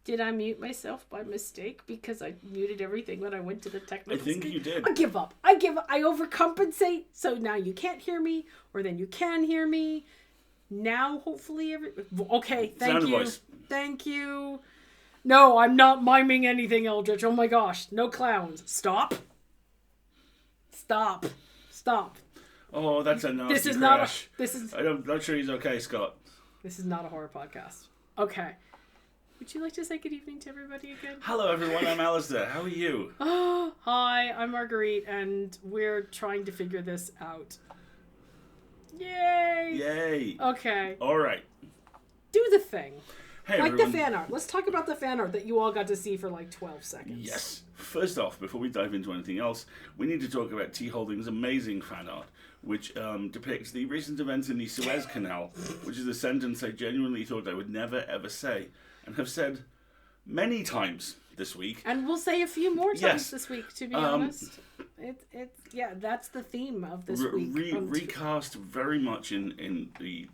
Did I mute myself by mistake because I muted everything when I went to the technical I think screen? you did. I give up. I overcompensate. So now you can't hear me, or then you can hear me. Now, hopefully, okay. Thank Sound you. voice. Thank you. No, I'm not miming anything, Eldritch. Oh my gosh. No clowns. Stop. Stop. Stop. Oh, that's a nasty This is crash. not I'm not sure he's okay, Scott. This is not a horror podcast. Okay. Would you like to say good evening to everybody again? Hello, everyone. I'm Alasdair. How are you? Oh, hi, I'm Marguerite, and we're trying to figure this out. Yay! Yay. Okay. All right. Do the thing. Hey, like everyone. the fan art. Let's talk about the fan art that you all got to see for like 12 seconds. Yes. First off, before we dive into anything else, we need to talk about T. Holding's amazing fan art, which depicts the recent events in the Suez Canal, which is a sentence I genuinely thought I would never ever say, and have said many times this week. And we'll say a few more times Yes. this week, to be honest. Yeah, that's the theme of this week. Recast very much in the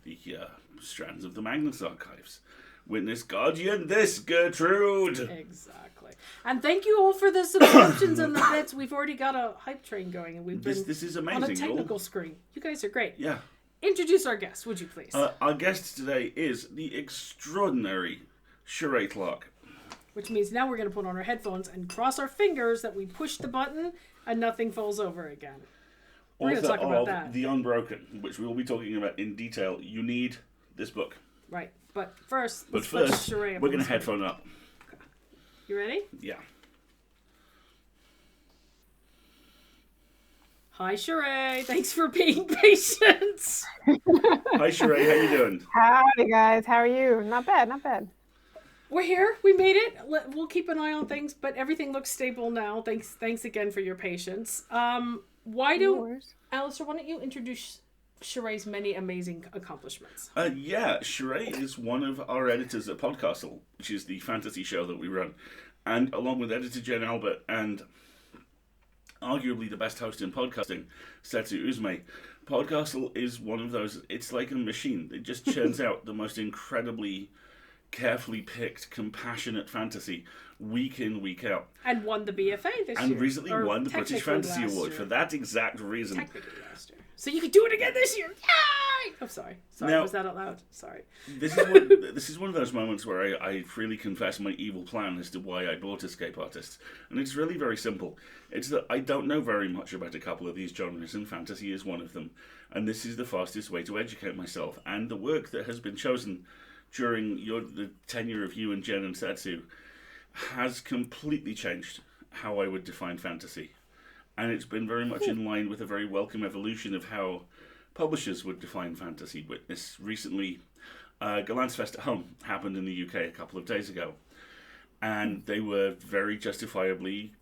strands of the Magnus archives. Witness Guardian this, Gertrude! Exactly. And thank you all for the subscriptions and the bits. We've already got a hype train going, and we've been This is amazing. on a technical screen. You guys are great. Yeah. Introduce our guest, would you please? Our guest today is the extraordinary Sheree Clark. Which means now we're going to put on our headphones and cross our fingers that we push the button and nothing falls over again. We're going to talk about that. The Unbroken, which we will be talking about in detail. You need this book. Right. But first, But let's put first, Sheree up we're on going the to headphone up. screen. You ready? Yeah. Hi, Sheree. Thanks for being patient. Hi, Sheree. How you doing? Howdy, guys. How are you? Not bad, not bad. We're here. We made it. We'll keep an eye on things, but everything looks stable now. Thanks again for your patience. Alistair, why don't you introduce Sheree's many amazing accomplishments? Yeah, Sheree is one of our editors at Podcastle, which is the fantasy show that we run. And along with editor Jen Albert and arguably the best host in podcasting, Setsu Uzume, Podcastle is one of those, it's like a machine. It just churns out the most incredibly carefully picked, compassionate fantasy week in, week out. And won the BFA this year. And recently Or won the British technically Fantasy last Award year. for that exact reason. Technically last year. So you could do it again this year. Yay! Oh, sorry. Now- Was that out loud? Sorry. This is one of those moments where I freely confess my evil plan as to why I bought Escape Artists. And it's really very simple. It's that I don't know very much about a couple of these genres, and fantasy is one of them. And this is the fastest way to educate myself. And the work that has been chosen during the tenure of you and Jen and Setsu has completely changed how I would define fantasy. And it's been very much in line with a very welcome evolution of how publishers would define fantasy. Witness recently, Galant's Fest at Home happened in the UK a couple of days ago. And they were very justifiably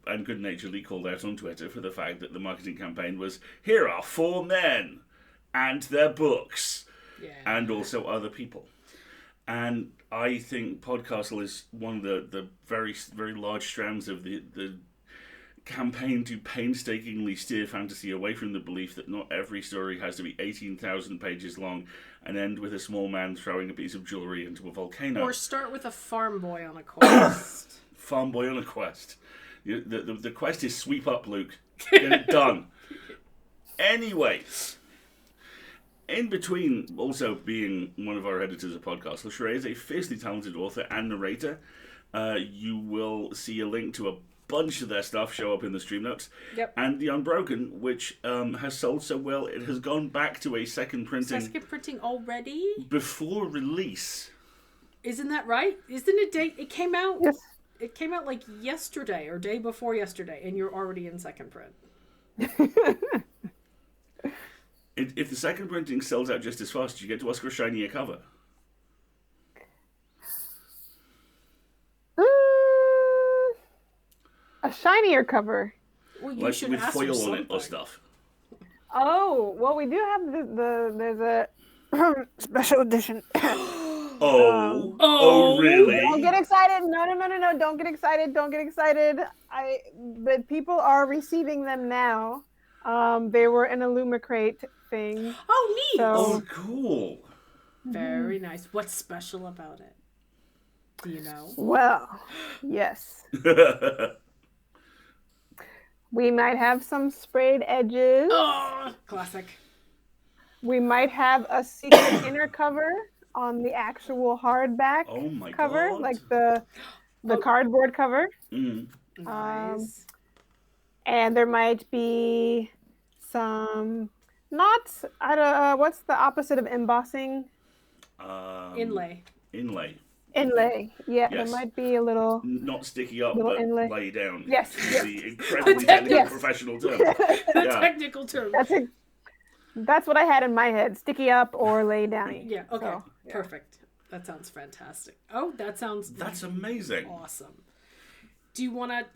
and good-naturedly called out on Twitter for the fact that the marketing campaign was, here are 4 men and their books, Yeah. and also other people. And I think Podcastle is one of the very, very large strands of the campaign to painstakingly steer fantasy away from the belief that not every story has to be 18,000 pages long and end with a small man throwing a piece of jewelry into a volcano. Or start with a farm boy on a quest. Farm boy on a quest. The quest is sweep up, Luke. Get it done. Anyways, in between also being one of our editors of Podcastle, Sheree is a fiercely talented author and narrator. You will see a link to a bunch of their stuff show up in the stream notes. Yep. And The Unbroken, which has sold so well, it has gone back to a second printing Second printing already? before release. Isn't that right? Isn't it date? It came out. Yes. It came out like yesterday or day before yesterday, and you're already in second print. If the second printing sells out just as fast, you get to ask for a shinier cover. A shinier cover. Well, you Like should with ask for foil on it or something. stuff. Oh, well, we do have there's a special edition. Oh, really? Don't get excited. No. Don't get excited. But people are receiving them now. They were in a Lumicrate thing. Oh, neat. So- Oh, cool. Very nice. What's special about it? Do you know? Well, yes. We might have some sprayed edges. Oh, classic. We might have a secret inner cover on the actual hardback cover, God. like the cardboard cover. Nice. And there might be some what's the opposite of embossing? Inlay. Inlay. Yeah, Yes. there might be a little... Not sticky up, little but inlay. lay down. Yes. The incredibly technical professional term. The technical term. That's what I had in my head. Sticky up or lay down. Yeah, okay. So, perfect. That sounds fantastic. Oh, that's amazing. Awesome. Do you want to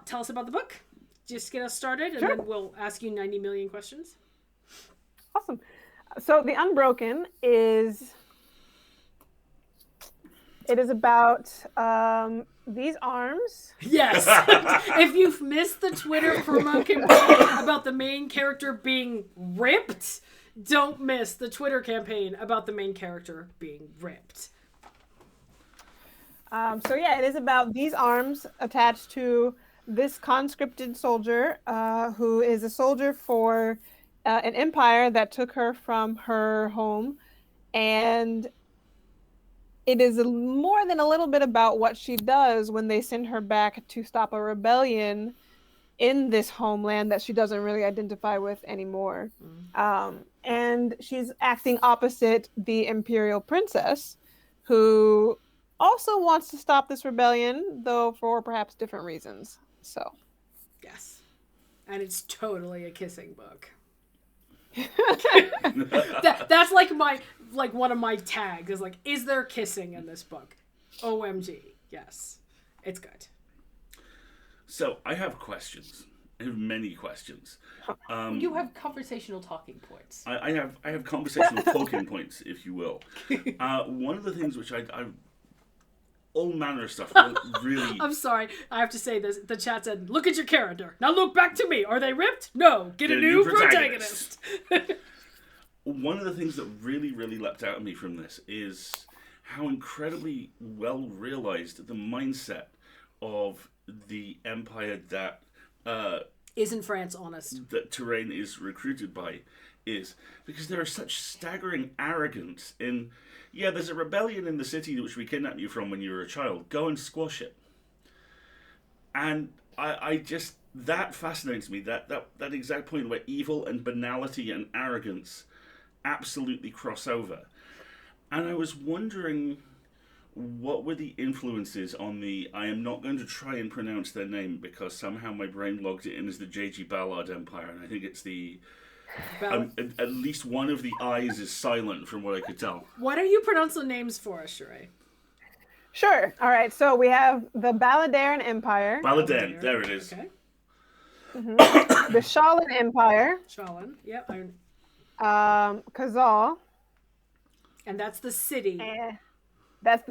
tell us about the book? Just get us started, and sure. Then we'll ask you 90 million questions. Awesome. So The Unbroken is about these arms. Yes. If you've missed the Twitter promo campaign about the main character being ripped, don't miss the Twitter campaign about the main character being ripped. So yeah, it is about these arms attached to this conscripted soldier who is a soldier for an empire that took her from her home. And it is more than a little bit about what she does when they send her back to stop a rebellion in this homeland that she doesn't really identify with anymore. And she's acting opposite the imperial princess, who also wants to stop this rebellion, though for perhaps different reasons. So, yes. And it's totally a kissing book. That's like one of my tags is like, is there kissing in this book? OMG. Yes. It's good. So I have questions. I have many questions. You have conversational talking points. I have conversational talking points, if you will. One of the things which I all manner of stuff really... I'm sorry, I have to say this. The chat said, look at your character. Now look back to me. Are they ripped? No. Get a new protagonist. One of the things that really, really leapt out at me from this is how incredibly well realized the mindset of the empire that... isn't France honest? That Terrain is recruited by is. Because there is such staggering arrogance in... Yeah, there's a rebellion in the city which we kidnapped you from when you were a child. Go and squash it. And I just... That fascinates me. That exact point where evil and banality and arrogance absolutely cross over. And I was wondering... What were the influences on the... I am not going to try and pronounce their name because somehow my brain logged it in as the J.G. Ballard Empire, and I think it's the... at least one of the I's is silent from what I could tell. Why don't you pronounce the names for us, Sheree? Sure. All right. So we have the Alasdair Empire. Alasdair, there it is. Okay. The Shallan Empire. Shallan, yep. Khazal. And that's the city. That's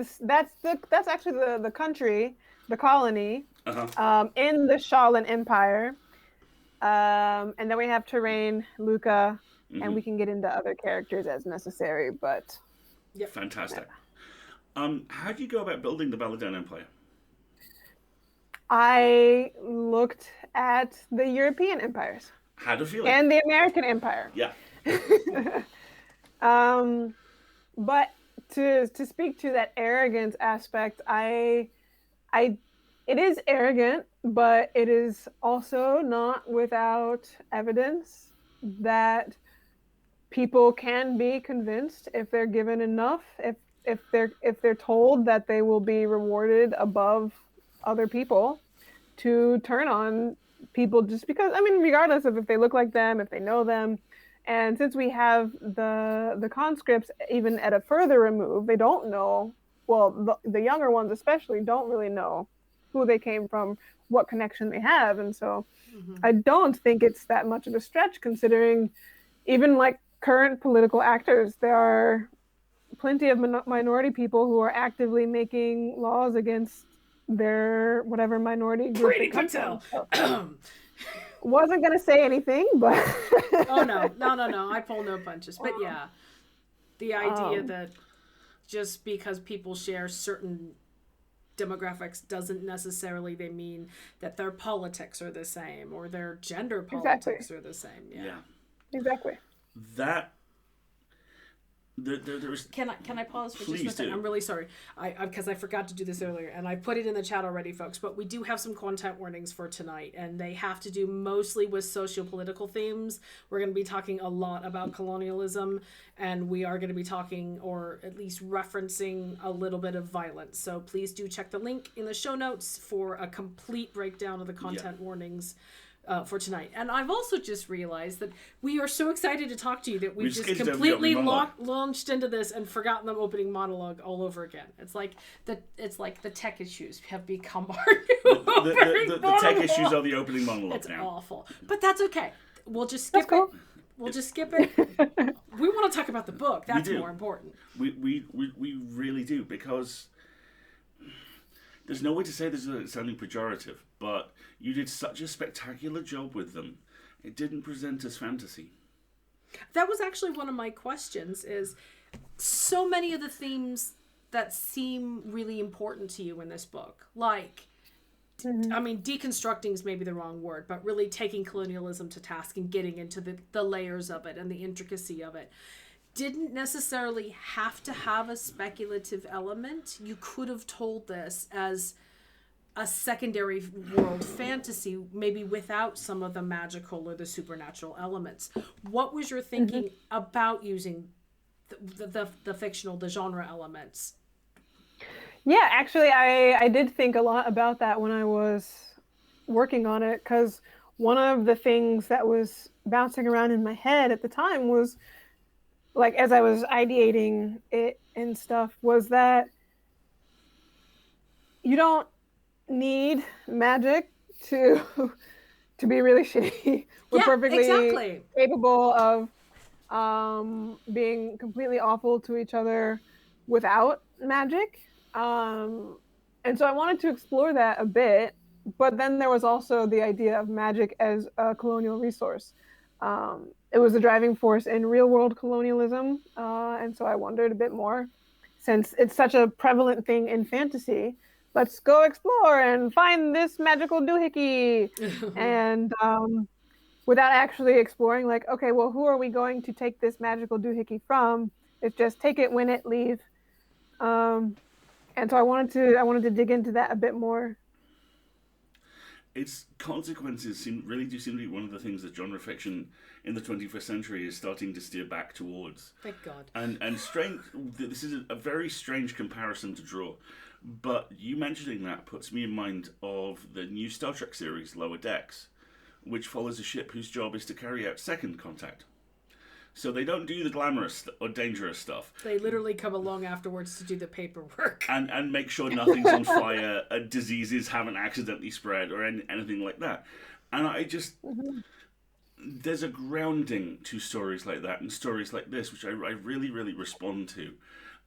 actually the country, the colony, in the Shallan Empire. And then we have Terrain, Luca, and we can get into other characters as necessary, but... Yep. Fantastic. How do you go about building the Alasdair Empire? I looked at the European empires. Had a feeling. And the American Empire. Yeah. But to speak to that arrogance aspect, it is arrogant, but it is also not without evidence that people can be convinced if they're given enough, if they're told that they will be rewarded above other people, to turn on people just because, I mean, regardless of if they look like them, if they know them. And since we have the conscripts, even at a further remove, they don't know, well, the younger ones especially don't really know who they came from, what connection they have. And so I don't think it's that much of a stretch, considering even like current political actors, there are plenty of minority people who are actively making laws against their whatever minority group. Pretty Patel. Wasn't going to say anything, but... Oh, no. I pull no punches. But yeah, the idea that just because people share certain demographics doesn't necessarily they mean that their politics are the same or their gender politics are the same. Yeah. Exactly. That there's. Can I pause for just a second? Do. I'm really sorry. Because I forgot to do this earlier, and I put it in the chat already, folks. But we do have some content warnings for tonight, and they have to do mostly with socio-political themes. We're going to be talking a lot about colonialism, and we are going to be talking, or at least referencing, a little bit of violence. So please do check the link in the show notes for a complete breakdown of the content warnings. For tonight. And I've also just realized that we are so excited to talk to you that we've just completely launched into this and forgotten the opening monologue all over again. It's like the tech issues have become our new the tech issues are the opening monologue. It's now. Awful. But that's okay. We'll just skip it. We'll just skip it. We want to talk about the book. That's more important. We really do, because there's no way to say this without sounding pejorative, but you did such a spectacular job with them. It didn't present as fantasy. That was actually one of my questions, is so many of the themes that seem really important to you in this book, like, I mean, deconstructing is maybe the wrong word, but really taking colonialism to task and getting into the layers of it and the intricacy of it, didn't necessarily have to have a speculative element. You could have told this as a secondary world fantasy, maybe without some of the magical or the supernatural elements. What was your thinking about using the fictional, the genre elements? Yeah, actually, I did think a lot about that when I was working on it, because one of the things that was bouncing around in my head at the time was, like, as I was ideating it and stuff, was that you don't need magic to be really shitty. We're perfectly capable of being completely awful to each other without magic. And so I wanted to explore that a bit, but then there was also the idea of magic as a colonial resource. It was a driving force in real world colonialism, and so I wondered a bit more, since it's such a prevalent thing in fantasy. Let's go explore and find this magical doohickey. And without actually exploring, like, okay, well, who are we going to take this magical doohickey from? It's just take it, win it, leave. And so I wanted to dig into that a bit more. Its consequences really do seem to be one of the things that genre fiction in the 21st century is starting to steer back towards. Thank God. And strange. This is a very strange comparison to draw. But you mentioning that puts me in mind of the new Star Trek series, Lower Decks, which follows a ship whose job is to carry out second contact. So they don't do the glamorous or dangerous stuff. They literally come along afterwards to do the paperwork. And make sure nothing's on fire, diseases haven't accidentally spread, or anything like that. And I just... There's a grounding to stories like that and stories like this, which I really, really respond to.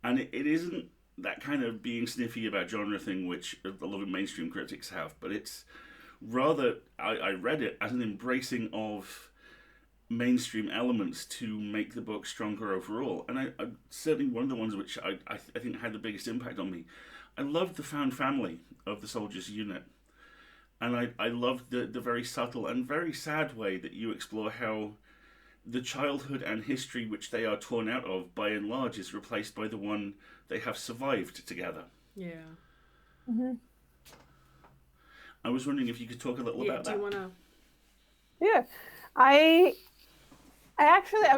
And it isn't that kind of being sniffy about genre thing, which a lot of mainstream critics have, but it's rather, I read it as an embracing of mainstream elements to make the book stronger overall. And I certainly one of the ones which I think had the biggest impact on me. I loved the found family of the soldiers' unit. And I loved the very subtle and very sad way that you explore how the childhood and history which they are torn out of, by and large, is replaced by the one they have survived together. Yeah. I was wondering if you could talk a little about that. Do you want to? Yeah. I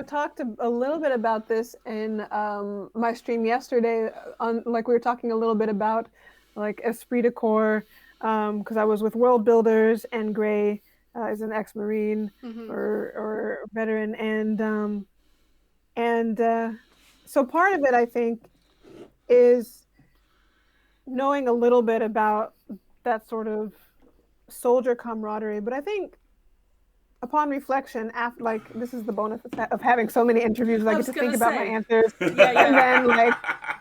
talked a little bit about this in my stream yesterday. Like, we were talking a little bit about, like, esprit de corps, because I was with World Builders, and Gray is an ex-Marine or veteran, and so part of it, I think, is knowing a little bit about that sort of soldier camaraderie. But I think, upon reflection, after, like, this is the bonus of having so many interviews, I get to think about my answers and then, like,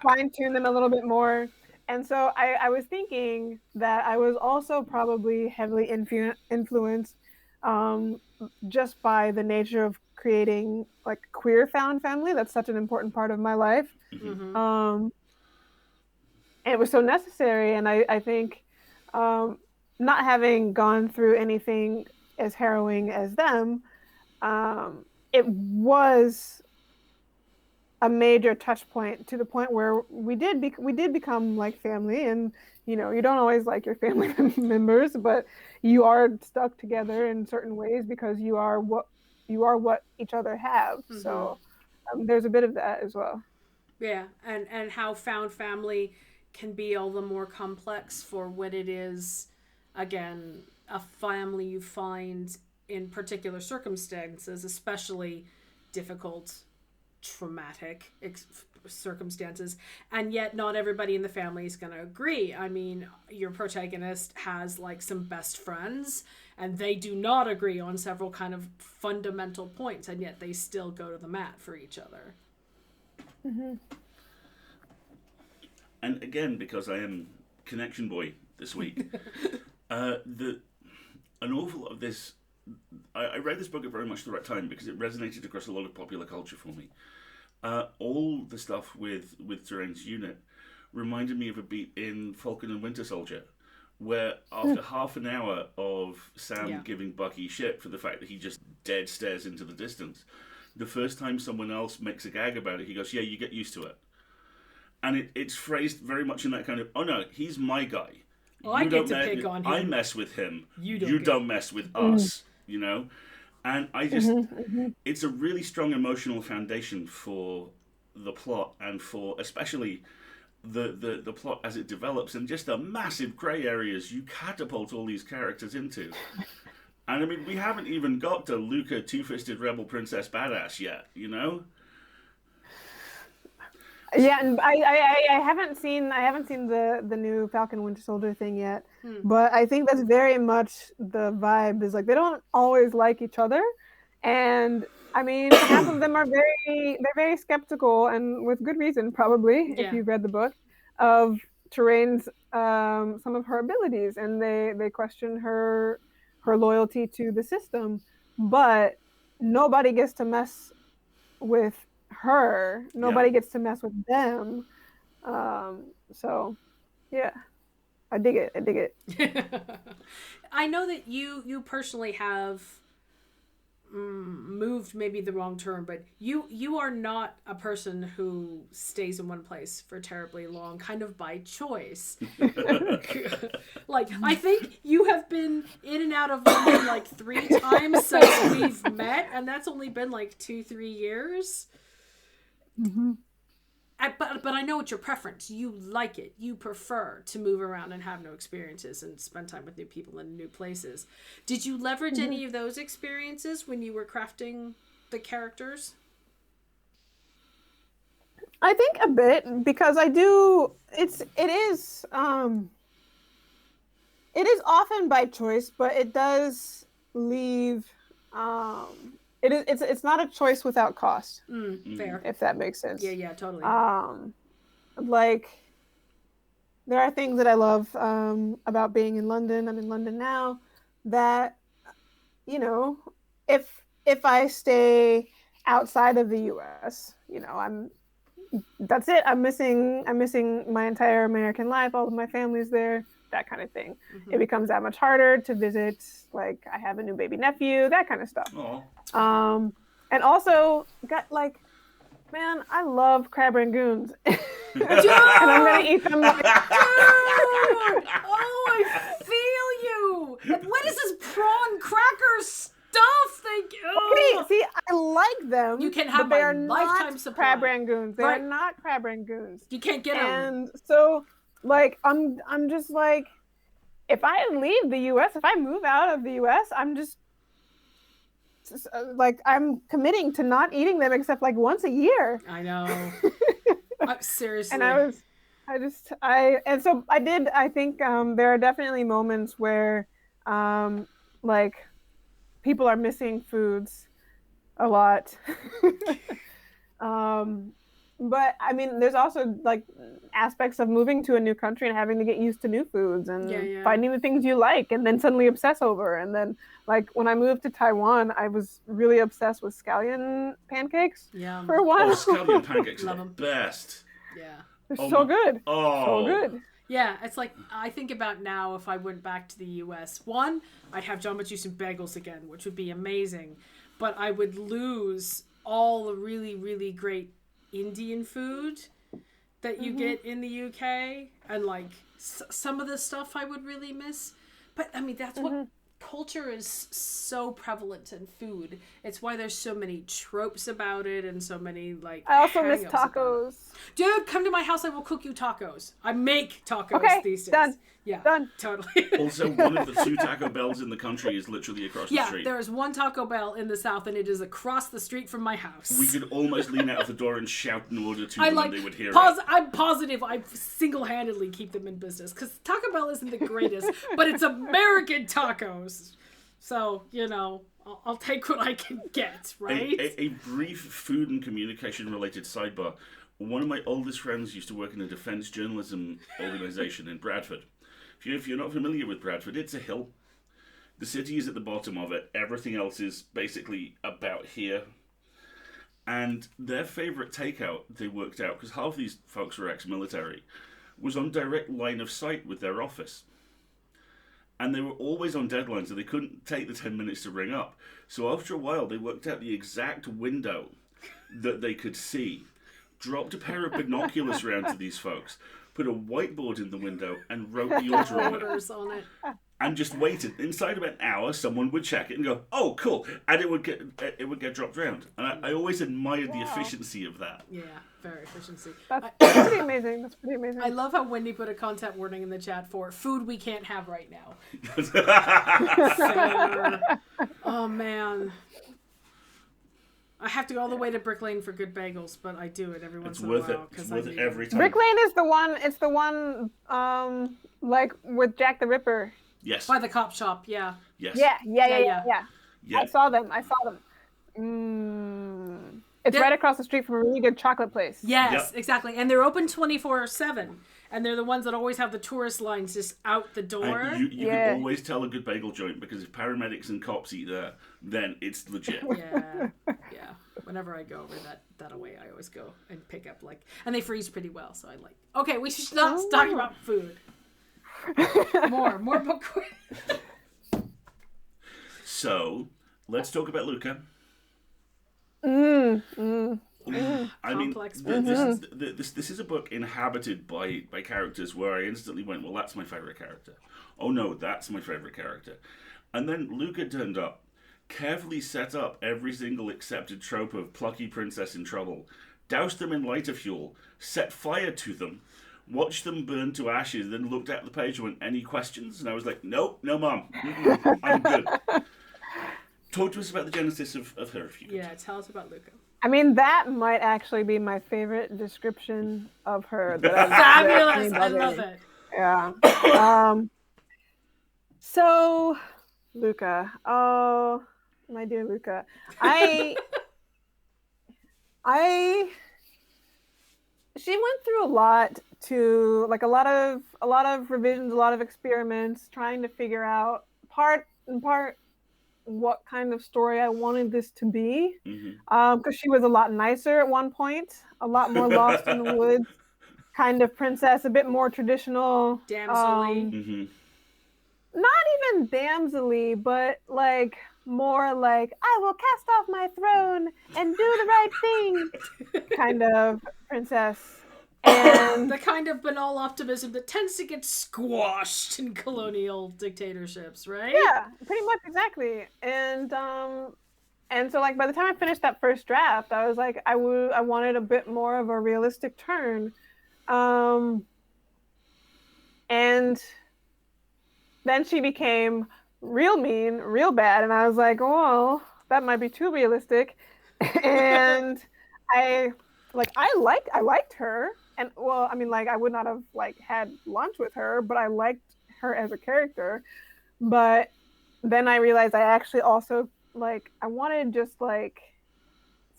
fine-tune them a little bit more. And so I was thinking that I was also probably heavily influenced just by the nature of creating, like, queer found family. That's such an important part of my life. it was so necessary. And I think not having gone through anything as harrowing as them, it was a major touch point, to the point where we did become like family. And you don't always like your family members, but you are stuck together in certain ways because you are what each other have. Mm-hmm. So there's a bit of that as well. Yeah, and how found family can be all the more complex for when it is, again, a family you find in particular circumstances, especially difficult, traumatic circumstances, and yet not everybody in the family is going to agree. I mean, your protagonist has like some best friends, and they do not agree on several kind of fundamental points, and yet they still go to the mat for each other. Mm-hmm. And again, because I am connection boy this week, an awful lot of this, I read this book at very much the right time because it resonated across a lot of popular culture for me. All the stuff with Terrain's unit reminded me of a beat in Falcon and Winter Soldier, where after half an hour of Sam giving Bucky shit for the fact that he just dead stares into the distance, the first time someone else makes a gag about it, he goes, yeah, you get used to it. And it's phrased very much in that kind of, oh no, he's my guy. Well, I get to pick on him. I mess with him. You don't mess with us, you know? And I just, it's a really strong emotional foundation for the plot, and for especially the plot as it develops, and just the massive grey areas you catapult all these characters into. And I mean, we haven't even got to Luca Two-Fisted Rebel Princess Badass yet, you know? Yeah, and I haven't seen the new Falcon Winter Soldier thing yet, but I think that's very much the vibe. Is like they don't always like each other, and I mean half of them are very skeptical, and with good reason probably, if you've read the book, of Terrain's some of her abilities, and they question her loyalty to the system, but nobody gets to mess with her. Nobody gets to mess with them. So yeah, I dig it. I know that you personally have moved, maybe the wrong term, but you are not a person who stays in one place for terribly long, kind of by choice. Like, I think you have been in and out of London like 3 times since we've met, and that's only been like 2-3 years. Mm-hmm. But I know it's your preference. You like it. You prefer to move around and have new experiences and spend time with new people in new places. Did you leverage any of those experiences when you were crafting the characters? I think a bit, because I do. It is often by choice, but it does leave. It's not a choice without cost. Fair. If that makes sense. Yeah, totally. Like, there are things that I love about being in London. I'm in London now. That, you know, if I stay outside of the U.S., you know, that's it. I'm missing my entire American life. All of my family's there. That kind of thing. It becomes that much harder to visit. Like, I have a new baby nephew, that kind of stuff. Aww. And also got like, man, I love crab rangoons. And I'm gonna eat them. Like, oh, I feel you. And what is this prawn cracker stuff? Okay, see, I like them. You can have but they my are lifetime not supply. Crab rangoons. They are not crab rangoons. You can't get them. And so, like, I'm just like, if I leave the U.S., if I move out of the U.S., I'm just like, I'm committing to not eating them except like once a year. I know. Seriously. And I think there are definitely moments where like people are missing foods a lot. But I mean, there's also like aspects of moving to a new country and having to get used to new foods and finding the things you like and then suddenly obsess over. And then, like, when I moved to Taiwan, I was really obsessed with scallion pancakes for a while. Oh, scallion pancakes are the best. Yeah. They're so good. Oh. So good. Yeah, it's like, I think about now if I went back to the US. One, I'd have Jamba Juice and bagels again, which would be amazing. But I would lose all the really, really great Indian food that you get in the UK. And like, some of the stuff I would really miss. But I mean, that's what culture is so prevalent in food. It's why there's so many tropes about it and so many like. I also miss tacos. Dude, come to my house. I will cook you tacos. I make tacos these days. Done. Yeah, done. Totally. Also, one of the 2 Taco Bells in the country is literally across the street. Yeah, there is one Taco Bell in the South, and it is across the street from my house. We could almost lean out of the door and shout an order to them, and they would hear it. I'm positive I single-handedly keep them in business, because Taco Bell isn't the greatest, but it's American tacos. So, you know, I'll take what I can get, right? A brief food and communication-related sidebar. One of my oldest friends used to work in a defense journalism organization in Bradford. If you're not familiar with Bradford, it's a hill. The city is at the bottom of it. Everything else is basically about here. And their favourite takeout, they worked out, because half these folks were ex-military, was on direct line of sight with their office. And they were always on deadline, so they couldn't take the 10 minutes to ring up. So after a while, they worked out the exact window that they could see, dropped a pair of binoculars around to these folks, put a whiteboard in the window, and wrote the order on it. And just waited. Inside about an hour, someone would check it and go, "Oh, cool," and it would get dropped around. And I always admired the efficiency of that. Yeah, very efficiency. That's pretty amazing. That's pretty amazing. I love how Wendy put a content warning in the chat for food we can't have right now. Oh man. I have to go all the way to Brick Lane for good bagels, but I do it every once in a while. It's worth it every time. Brick Lane is the one. It's the one, like with Jack the Ripper. Yes. By the cop shop, yeah. Yes. Yeah. I saw them. It's right across the street from a really good chocolate place. Yes, exactly. And they're open 24/7. And they're the ones that always have the tourist lines just out the door. And you can always tell a good bagel joint, because if paramedics and cops eat there, then it's legit. Yeah. Whenever I go over that way, I always go and pick up and they freeze pretty well. So I like. Okay, we should not talk about food. More book quiz. So let's talk about Luca. Complex this is a book inhabited by characters where I instantly went, well, that's my favorite character. Oh no, that's my favorite character. And then Luca turned up, carefully set up every single accepted trope of plucky princess in trouble, doused them in lighter fuel, set fire to them, watched them burn to ashes, then looked at the page and went, any questions? And I was like, nope, no mom, I'm good. Talk to us about the genesis of her, if you could. Yeah, tell us about Luca. I mean, that might actually be my favorite description of her. Fabulous! I love it. Yeah. So, Luca. Oh, my dear Luca. She went through a lot to, like, a lot of revisions, a lot of experiments, trying to figure out in part what kind of story I wanted this to be, because she was a lot nicer at one point, a lot more lost in the woods kind of princess, a bit more traditional, damsel-y. Not even damsel-y, but like more like I will cast off my throne and do the right thing kind of princess. And the kind of banal optimism that tends to get squashed in colonial dictatorships, right? Yeah, pretty much, exactly. And so, like, by the time I finished that first draft, I was like, I wanted a bit more of a realistic turn. And then she became real mean, real bad, and I was like, oh, that might be too realistic. And I liked her. And well, I mean, like, I would not have like had lunch with her, but I liked her as a character. But then I realized I actually also like I wanted just like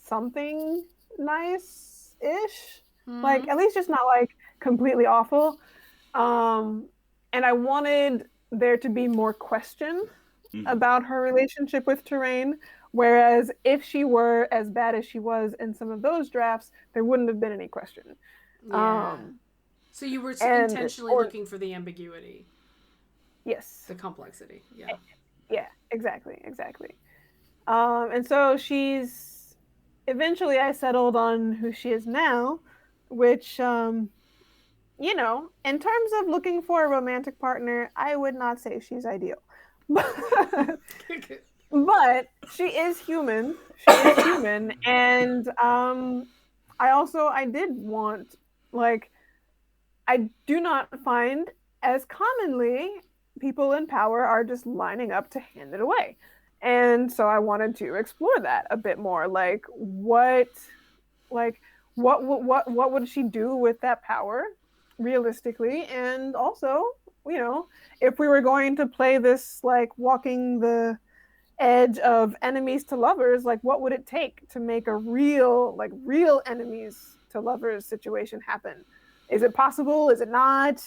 something nice-ish, like at least just not like completely awful. And I wanted there to be more question about her relationship with Terrain. Whereas if she were as bad as she was in some of those drafts, there wouldn't have been any question. Yeah. So you were intentionally looking for the ambiguity. Yes. The complexity. Yeah. Yeah, exactly. And so eventually I settled on who she is now, which, you know, in terms of looking for a romantic partner, I would not say she's ideal. But she is human. And I did want, like, I do not find as commonly people in power are just lining up to hand it away. And so I wanted to explore that a bit more. Like what would she do with that power realistically? And also, you know, if we were going to play this like walking the edge of enemies to lovers, like what would it take to make a real enemies to lovers situation happen? Is it possible? Is it not?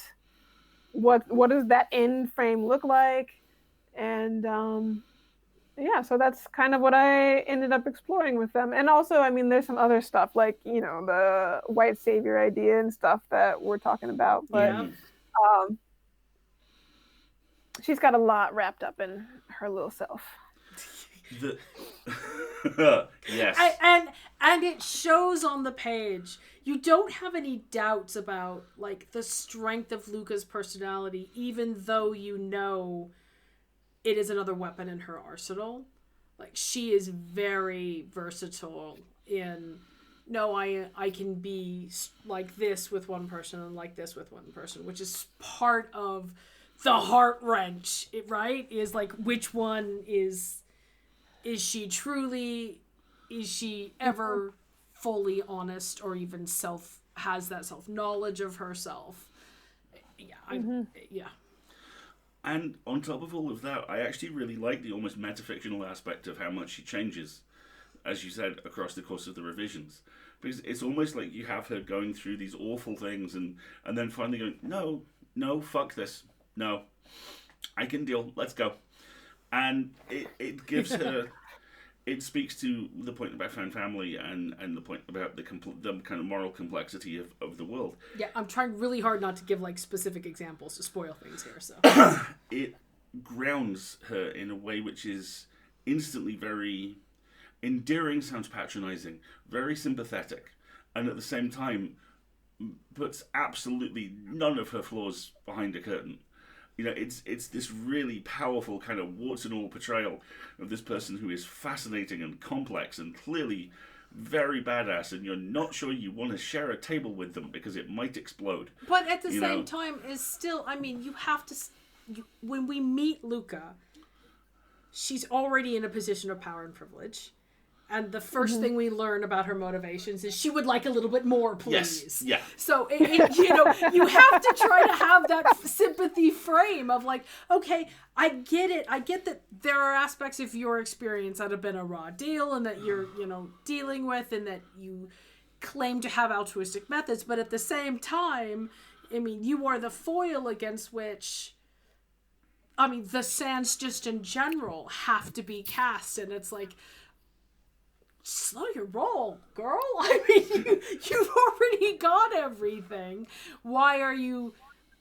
What does that end frame look like? And yeah, so that's kind of what I ended up exploring with them. And also, I mean, there's some other stuff like, you know, the white savior idea and stuff that we're talking about. But she's got a lot wrapped up in her little self. Yes. And it shows on the page. You don't have any doubts about like the strength of Luca's personality, even though you know it is another weapon in her arsenal. Like she is very versatile in I can be like this with one person and like this with one person, which is part of the heart wrench, right? Is like which one is she truly, is she ever fully honest or even has that self-knowledge of herself? Yeah. And on top of all of that, I actually really like the almost metafictional aspect of how much she changes, as you said, across the course of the revisions. Because it's almost like you have her going through these awful things and then finally going, no, fuck this. No, I can deal. Let's go. And it gives her... It speaks to the point about found family and the point about the kind of moral complexity of the world. Yeah, I'm trying really hard not to give like specific examples to spoil things here. So it grounds her in a way which is instantly very endearing. Sounds patronizing, very sympathetic, and at the same time puts absolutely none of her flaws behind a curtain. You know, it's this really powerful kind of warts and all portrayal of this person who is fascinating and complex and clearly very badass, and you're not sure you want to share a table with them because it might explode. But at the same time, is still, I mean, you have to... when we meet Luca, she's already in a position of power and privilege. And the first thing we learn about her motivations is she would like a little bit more, please. Yes, yeah. So, you have to try to have that sympathy frame of like, okay, I get it. I get that there are aspects of your experience that have been a raw deal and that you're, dealing with and that you claim to have altruistic methods. But at the same time, I mean, you are the foil against which... I mean, the sands just in general have to be cast. And it's like... slow your roll, girl. I mean, you've already got everything. Why are you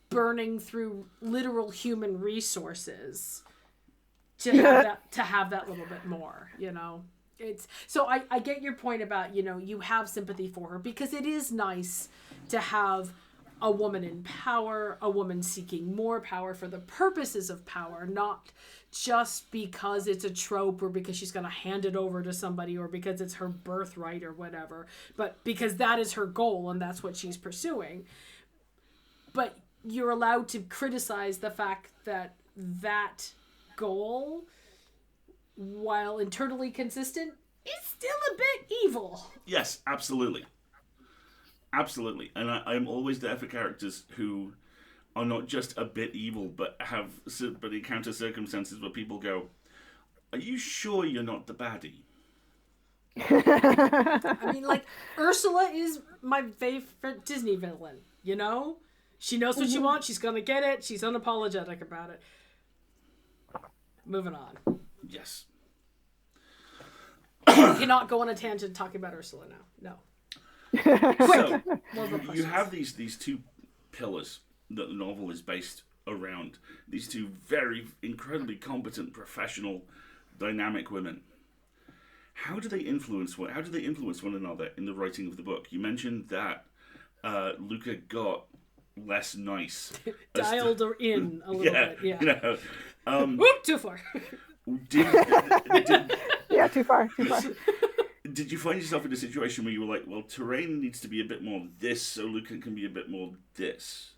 burning through literal human resources to have that little bit more, It's so I get your point about, you have sympathy for her because it is nice to have a woman in power, a woman seeking more power for the purposes of power, not just because it's a trope or because she's going to hand it over to somebody or because it's her birthright or whatever, but because that is her goal and that's what she's pursuing. But you're allowed to criticize the fact that that goal, while internally consistent, is still a bit evil. Yes, absolutely. Absolutely. And I'm always there for characters who are not just a bit evil, but encounter circumstances where people go, are you sure you're not the baddie? I mean, like, Ursula is my favorite Disney villain, She knows what she wants, she's gonna get it, she's unapologetic about it. Moving on. Yes. We cannot go on a tangent talking about Ursula now. No. So More you have these two pillars that the novel is based around. These two very incredibly competent, professional, dynamic women. How do they influence one another in the writing of the book? You mentioned that Luca got less nice, dialed her in a little bit. Yeah. You know, Whoop, too far. Yeah, too far. Did you find yourself in a situation where you were like, well, Terrain needs to be a bit more this, so Luca can be a bit more this?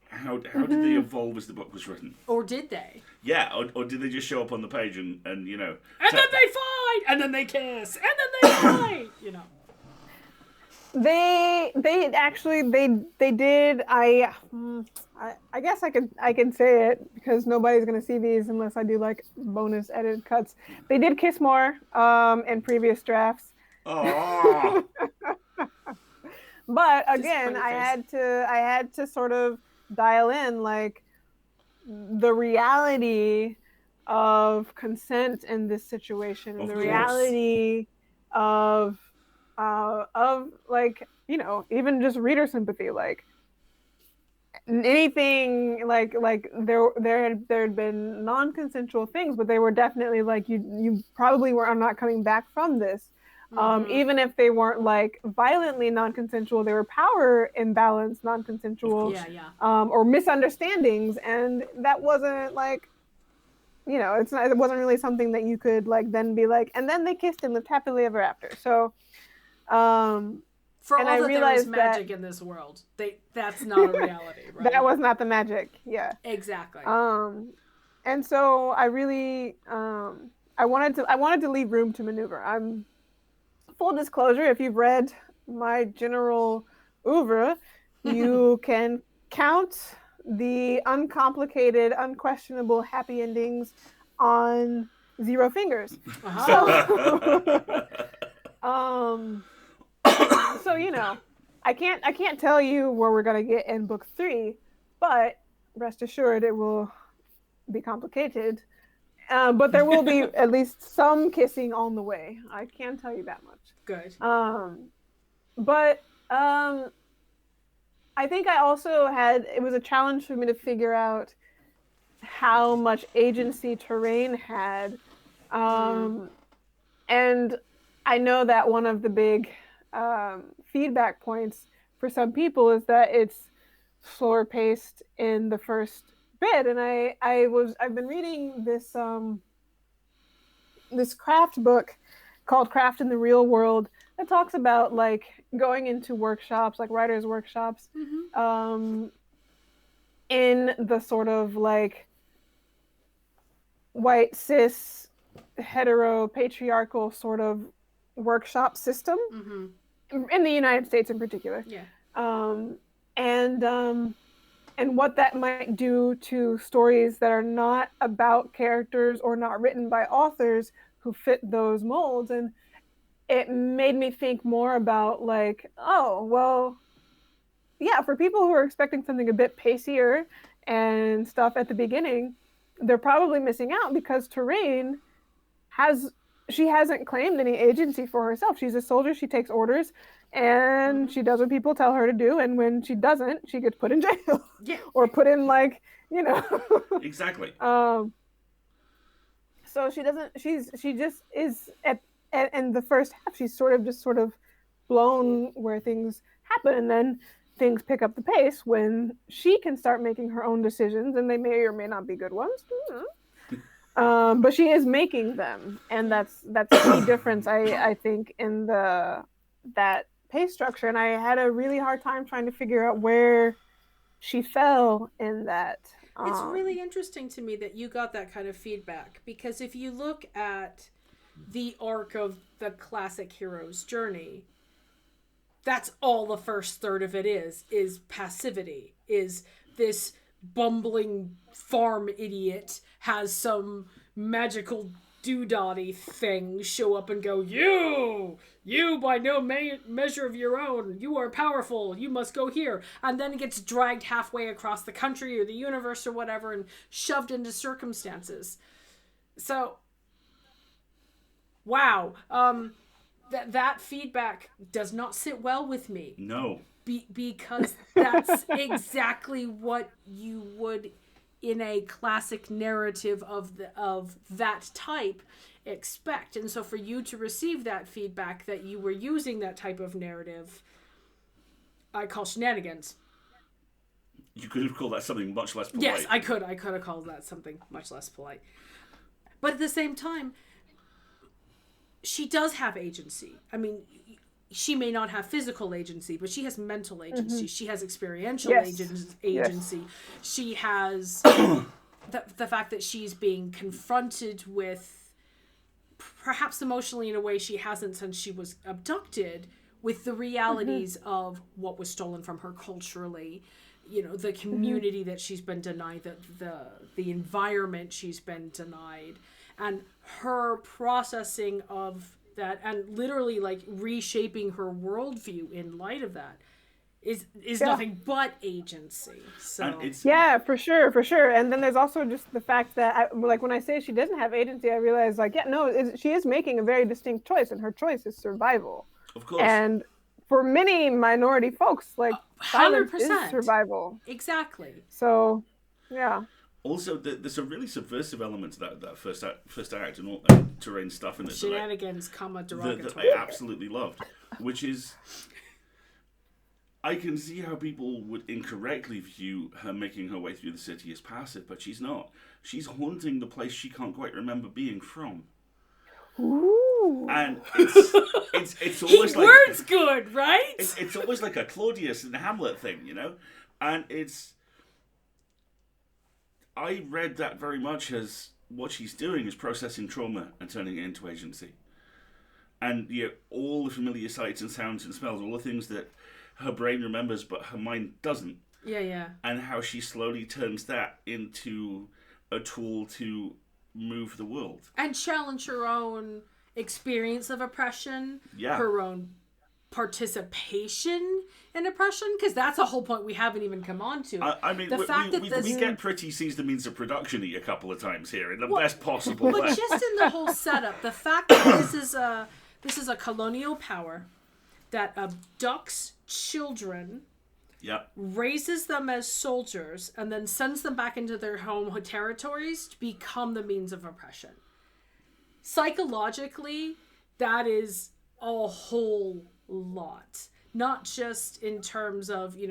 How did they evolve as the book was written? Or did they? Yeah, or did they just show up on the page and you know... And then they fight! And then they kiss! And then they fight! You know. They actually did. I guess I can say it because nobody's gonna see these unless I do like bonus edited cuts. They did kiss more in previous drafts. Oh. But again, I had to sort of dial in like the reality of consent in this situation, and the reality of like, you know, even just reader sympathy, like anything like there had been non-consensual things, but they were definitely like you probably are not coming back from this. Even if they weren't like violently non-consensual, they were power imbalance non-consensual, or misunderstandings, and that wasn't like, you know, it wasn't really something that you could like then be like, and then they kissed and lived happily ever after. So for all that there is magic in this world, that's not a reality, right? That was not the magic. Yeah, exactly. And so I really I wanted to leave room to maneuver. I'm full disclosure, if you've read my general oeuvre, you can count the uncomplicated, unquestionable happy endings on 0 fingers. So you know, I can't tell you where we're gonna get in book 3, but rest assured it will be complicated. But there will be at least some kissing on the way. I can tell you that much. Good. But I think I also it was a challenge for me to figure out how much agency Terrain had. And I know that one of the big feedback points for some people is that it's slower paced in the first bit, and I've been reading this this craft book called Craft in the Real World that talks about like going into workshops, like writers' workshops, in the sort of like white cis hetero patriarchal sort of workshop system in the United States in particular. And what that might do to stories that are not about characters or not written by authors who fit those molds. And it made me think more about like, oh, well, yeah, for people who are expecting something a bit pacier and stuff at the beginning, they're probably missing out because Terrain hasn't claimed any agency for herself. She's a soldier, she takes orders, and she does what people tell her to do, and when she doesn't, she gets put in jail. Or put in like, you know. Exactly. So she just is in the first half, she's sort of blown where things happen, and then things pick up the pace when she can start making her own decisions, and they may or may not be good ones. But she is making them, and that's a key difference, I think, in that pace structure. And I had a really hard time trying to figure out where she fell in that. It's really interesting to me that you got that kind of feedback, because if you look at the arc of the classic hero's journey, that's all the first third of it is passivity, is this bumbling farm idiot has some magical doodaddy thing show up and go, you by no measure of your own, you are powerful, you must go here, and then gets dragged halfway across the country or the universe or whatever and shoved into circumstances. So wow. that feedback does not sit well with me. No. Because that's exactly what you would, in a classic narrative of that type, expect. And so for you to receive that feedback that you were using that type of narrative, I call shenanigans. You could have called that something much less polite. Yes, I could have called that something much less polite. But at the same time, she does have agency. I mean, she may not have physical agency, but she has mental agency. She has experiential agency. Yes. She has the fact that she's being confronted with, perhaps emotionally in a way she hasn't since she was abducted, with the realities of what was stolen from her culturally, the community that she's been denied, the environment she's been denied, and her processing of that, and literally like reshaping her worldview in light of that is nothing but agency. So yeah, for sure. And then there's also just the fact that when I say she doesn't have agency, I realize she is making a very distinct choice, and her choice is survival. Of course. And for many minority folks, like 100% is survival. Exactly. So yeah. Also, there's a really subversive element to that first act and all terrain stuff in it. Shenanigans, derogatory. That I absolutely loved, which is, I can see how people would incorrectly view her making her way through the city as passive, but she's not. She's haunting the place she can't quite remember being from. Ooh. And it's almost like words good, right? It's almost like a Claudius and Hamlet thing, and it's. I read that very much as what she's doing is processing trauma and turning it into agency. And all the familiar sights and sounds and smells, all the things that her brain remembers but her mind doesn't. Yeah. And how she slowly turns that into a tool to move the world. And challenge her own experience of oppression, her own participation in oppression, because that's a whole point we haven't even come on to. I mean, we get pretty sees the means of production-y a couple of times here in the best possible way. But just in the whole setup, the fact that this is a colonial power that abducts children, raises them as soldiers, and then sends them back into their home territories to become the means of oppression. Psychologically, that is a whole lot. Not just in terms of, it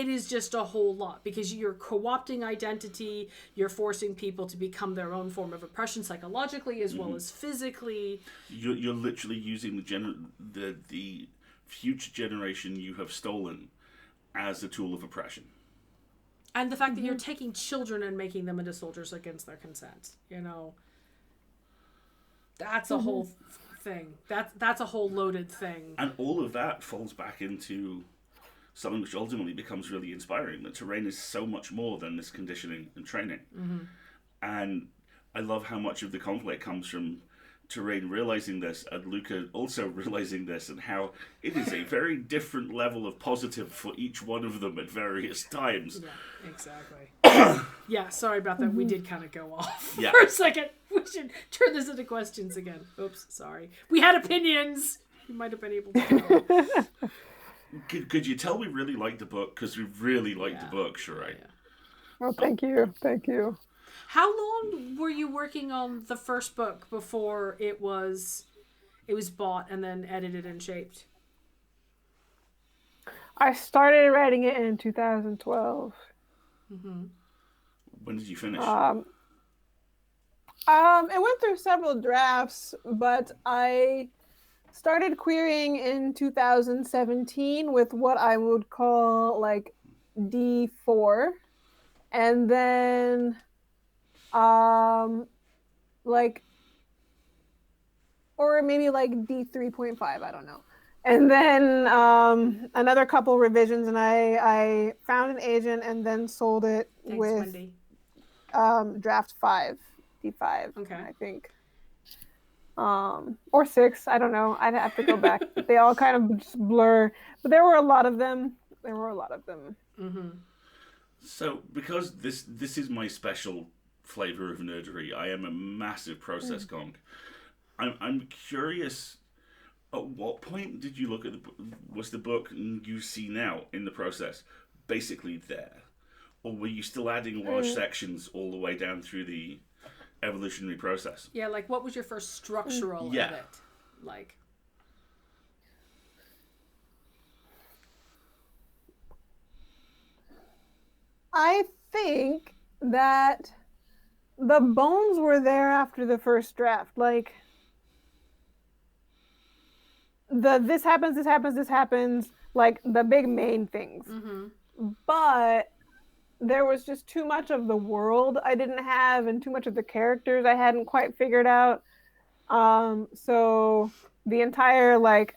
is just a whole lot, because you're co-opting identity, you're forcing people to become their own form of oppression psychologically as well as physically. You're literally using the future generation you have stolen as a tool of oppression. And the fact that you're taking children and making them into soldiers against their consent, that's a whole thing. That's a whole loaded thing. And all of that falls back into something which ultimately becomes really inspiring. The terrain is so much more than this conditioning and training. And I love how much of the conflict comes from terrain realizing this and Luca also realizing this, and how it is a very different level of positive for each one of them at various times. Yeah, exactly. Yeah, sorry about that. We did kind of go off for a second. We should turn this into questions again. Oops, sorry. We had opinions. You might have been able to tell. Could you tell we really liked the book? Because we really liked the book, Sheree. Yeah. Well, thank you. How long were you working on the first book before it was bought and then edited and shaped? I started writing it in 2012. When did you finish? It went through several drafts, but I started querying in 2017 with what I would call like D4, and then or maybe like D3.5, I don't know. And then another couple revisions, and I found an agent and then sold it. Thanks, with Wendy. Draft 5, D5, okay. I think. Or 6, I don't know. I'd have to go back. They all kind of just blur, but there were a lot of them. So, because this is my special flavor of nerdery, I am a massive process gong. I'm curious. At what point did you look at was the book you see now in the process basically there, or were you still adding large sections all the way down through the evolutionary process? Yeah, like what was your first structural edit? Like, I think that the bones were there after the first draft. Like, this happens, like the big main things. But there was just too much of the world I didn't have, and too much of the characters I hadn't quite figured out. So the entire like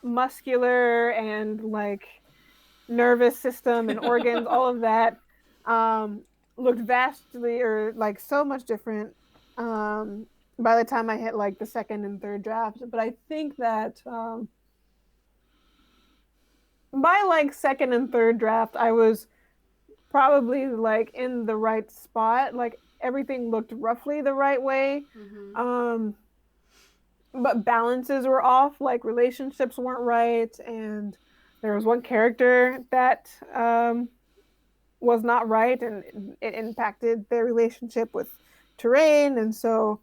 muscular and like nervous system and organs, all of that looked vastly or like so much different by the time I hit like the second and third draft. But I think that by like second and third draft, I was probably like in the right spot. Like everything looked roughly the right way. But balances were off, like relationships weren't right, and there was one character that was not right, and it impacted their relationship with Terrain, and so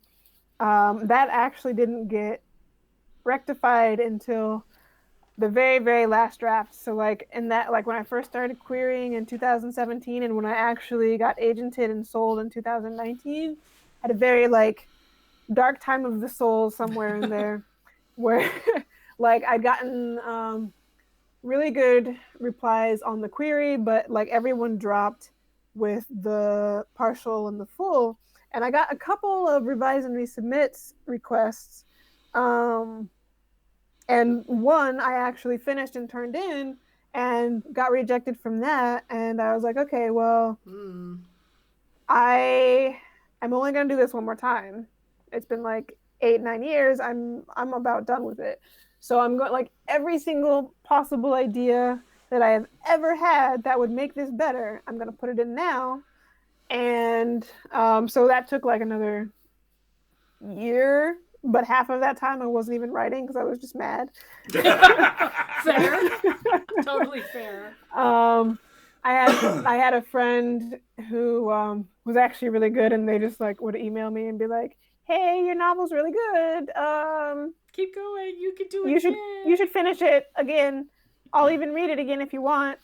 that actually didn't get rectified until the very, very last draft. So like in that, like when I first started querying in 2017, and when I actually got agented and sold in 2019, had a very like dark time of the soul somewhere in there where like I'd gotten really good replies on the query, but like everyone dropped with the partial and the full, and I got a couple of revise and resubmits requests, and one I actually finished and turned in and got rejected from that, and I was like, okay, well, I'm only gonna do this one more time. It's been like 8-9 years. I'm about done with it. So I'm going like every single possible idea that I have ever had that would make this better, I'm going to put it in now. And so that took like another year, but half of that time I wasn't even writing because I was just mad. Fair. Totally fair. I had a friend who was actually really good, and they just like would email me and be like, hey, your novel's really good. Keep going. You can do it. You should finish it again. I'll even read it again if you want,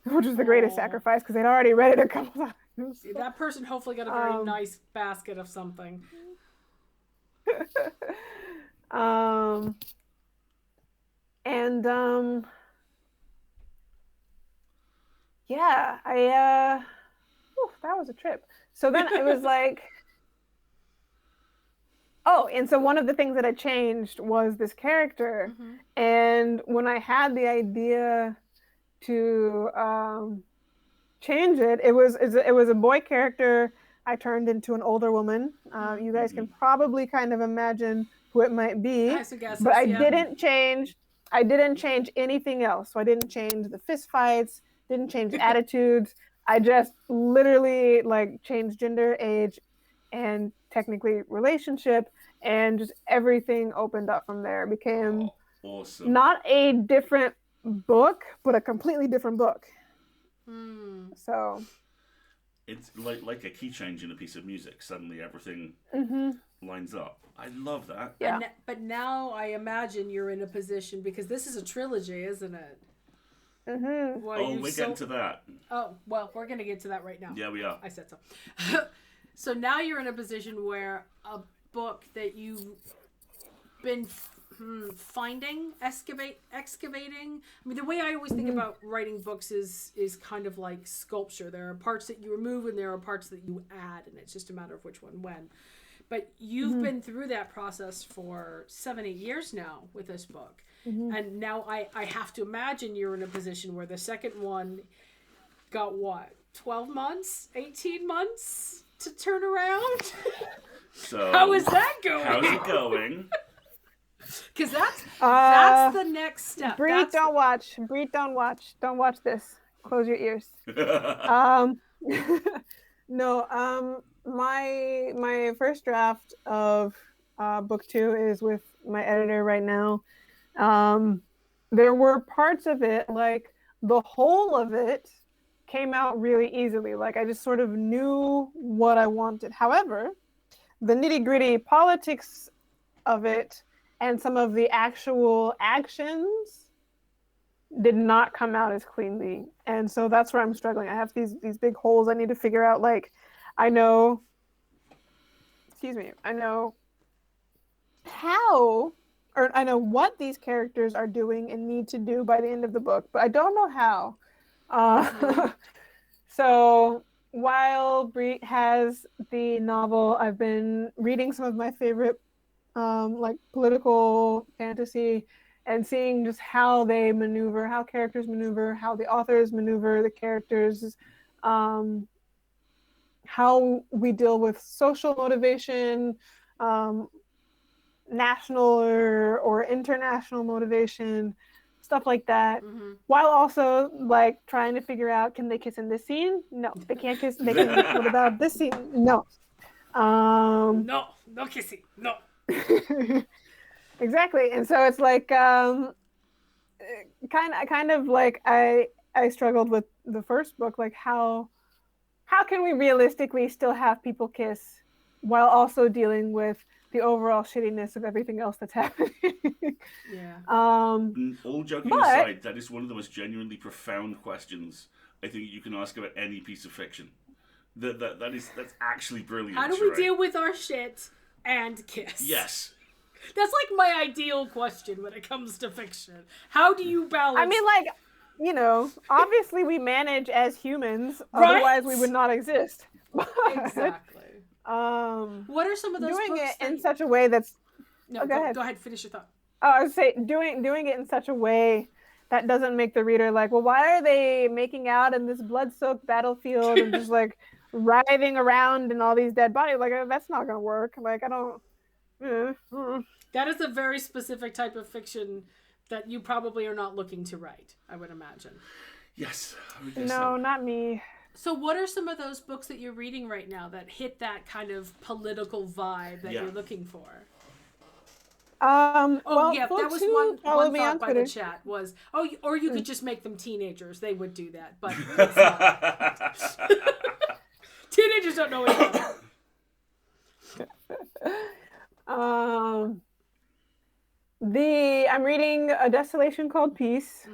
which is the greatest sacrifice because they'd already read it a couple times. That person hopefully got a very nice basket of something. Yeah, that was a trip. So then it was like, oh, and so one of the things that I changed was this character. And when I had the idea to change it, it was a boy character I turned into an older woman. You guys can probably kind of imagine who it might be. But I didn't change anything else. So I didn't change the fist fights, didn't change attitudes. I just literally like changed gender, age, and technically relationship, and just everything opened up from there. It became awesome. Not a different book, but a completely different book. So it's like a key change in a piece of music. Suddenly everything lines up. I love that. Yeah. But now I imagine you're in a position, because this is a trilogy, isn't it? We're getting to that. Oh, well, we're going to get to that right now. Yeah, we are. I said so. So now you're in a position where a book that you've been finding, excavating. I mean, the way I always think about writing books is kind of like sculpture. There are parts that you remove and there are parts that you add, and it's just a matter of which one when. But you've been through that process for 7-8 years now with this book. And now I have to imagine you're in a position where the second one got what? 12 months? 18 months to turn around? So how is that going? How's it going? Because that's the next step. Breathe, don't watch. Breathe, don't watch. Don't watch this. Close your ears. No, my first draft of book 2 is with my editor right now. There were parts of it, like the whole of it came out really easily. Like I just sort of knew what I wanted. However, the nitty-gritty politics of it and some of the actual actions did not come out as cleanly. And so that's where I'm struggling. I have these big holes I need to figure out. Like I know how, or I know what these characters are doing and need to do by the end of the book, but I don't know how. So while Brie has the novel, I've been reading some of my favorite like political fantasy and seeing just how they maneuver, how characters maneuver, how the authors maneuver the characters, how we deal with social motivation, national or international motivation, stuff like that, while also like trying to figure out, can they kiss in this scene? No, they can't kiss. They can. What about this scene? No. No kissing. No. Exactly. And so it's like kind of like I struggled with the first book, like how can we realistically still have people kiss while also dealing with the overall shittiness of everything else that's happening. Yeah. All joking aside, that is one of the most genuinely profound questions I think you can ask about any piece of fiction. That's actually brilliant. How do we deal with our shit and kiss? Yes. That's like my ideal question when it comes to fiction. How do you balance? I mean, like, you know, obviously we manage as humans, right? Otherwise we would not exist. Exactly. What are some of those doing books it in such a way that's no, go ahead, finish your thought. Oh, I would say doing it in such a way that doesn't make the reader like, well, why are they making out in this blood-soaked battlefield and just like writhing around in all these dead bodies? Like, that's not gonna work. Like, I don't. That is a very specific type of fiction that you probably are not looking to write, I would imagine. Yes. No, not me. So what are some of those books that you're reading right now that hit that kind of political vibe that you're looking for? Well, that was one thought by the chat was, or you could just make them teenagers. They would do that, but it's not. Teenagers don't know anything. I'm reading A Desolation Called Peace,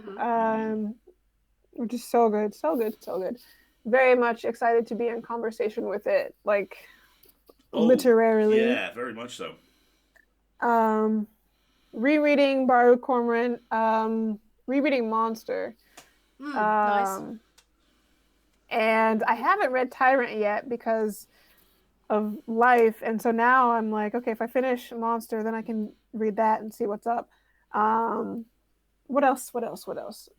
which is so good. Very much excited to be in conversation with it, like literarily. Yeah, very much so. Rereading Baruch Cormoran, rereading Monster. Nice. And I haven't read Tyrant yet because of life, and so now I'm like, okay, if I finish Monster, then I can read that and see what's up. What else?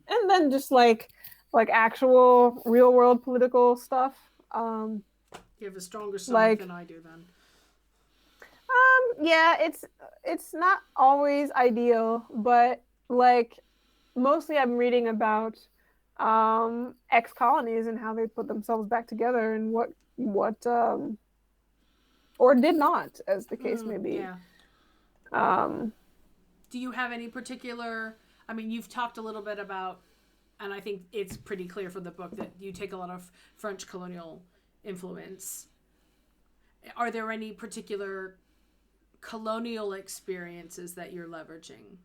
And then just like actual real world political stuff. You have a stronger stomach than I do then. Yeah, it's not always ideal, but like mostly I'm reading about ex-colonies and how they put themselves back together and what or did not, as the case may be. Yeah. Do you have any particular, I mean, you've talked a little bit about, and I think it's pretty clear from the book that you take a lot of French colonial influence. Are there any particular colonial experiences that you're leveraging?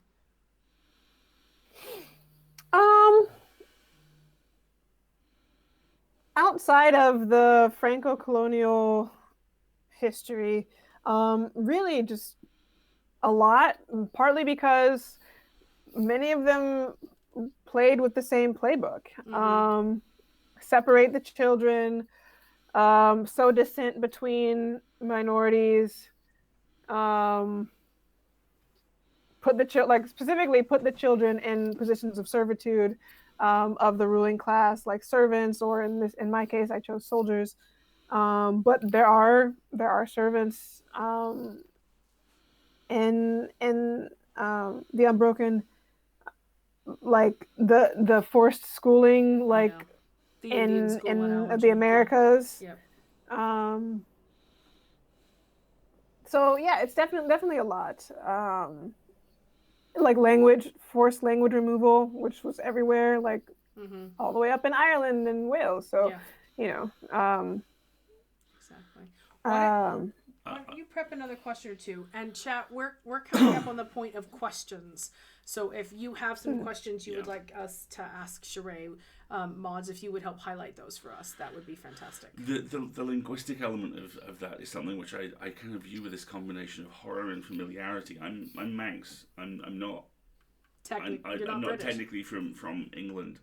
Outside of the Franco-colonial history, really just a lot, partly because many of them played with the same playbook. Separate the children, sow dissent between minorities, specifically put the children in positions of servitude of the ruling class, like servants, or in my case I chose soldiers. But there are servants in the Unbroken, like the forced schooling, like in the Americas. Yep. So yeah, it's definitely a lot. Like forced language removal, which was everywhere, like all the way up in Ireland and Wales. So, you know, exactly. Why don't you prep another question or two? And chat, we're coming up on the point of questions. So if you have some questions you would like us to ask Sheree, mods, if you would help highlight those for us, that would be fantastic. The linguistic element of that is something which I kind of view with this combination of horror and familiarity. I'm Manx. I'm not. I'm not technically from England,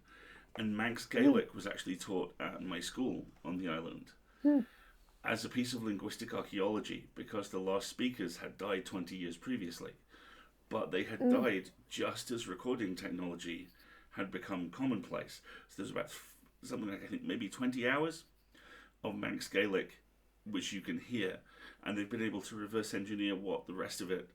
and Manx Gaelic was actually taught at my school on the island as a piece of linguistic archaeology, because the last speakers had died 20 years previously, but they had died just as recording technology had become commonplace. So there's about something like, I think, maybe 20 hours of Manx Gaelic which you can hear, and they've been able to reverse engineer what the rest of it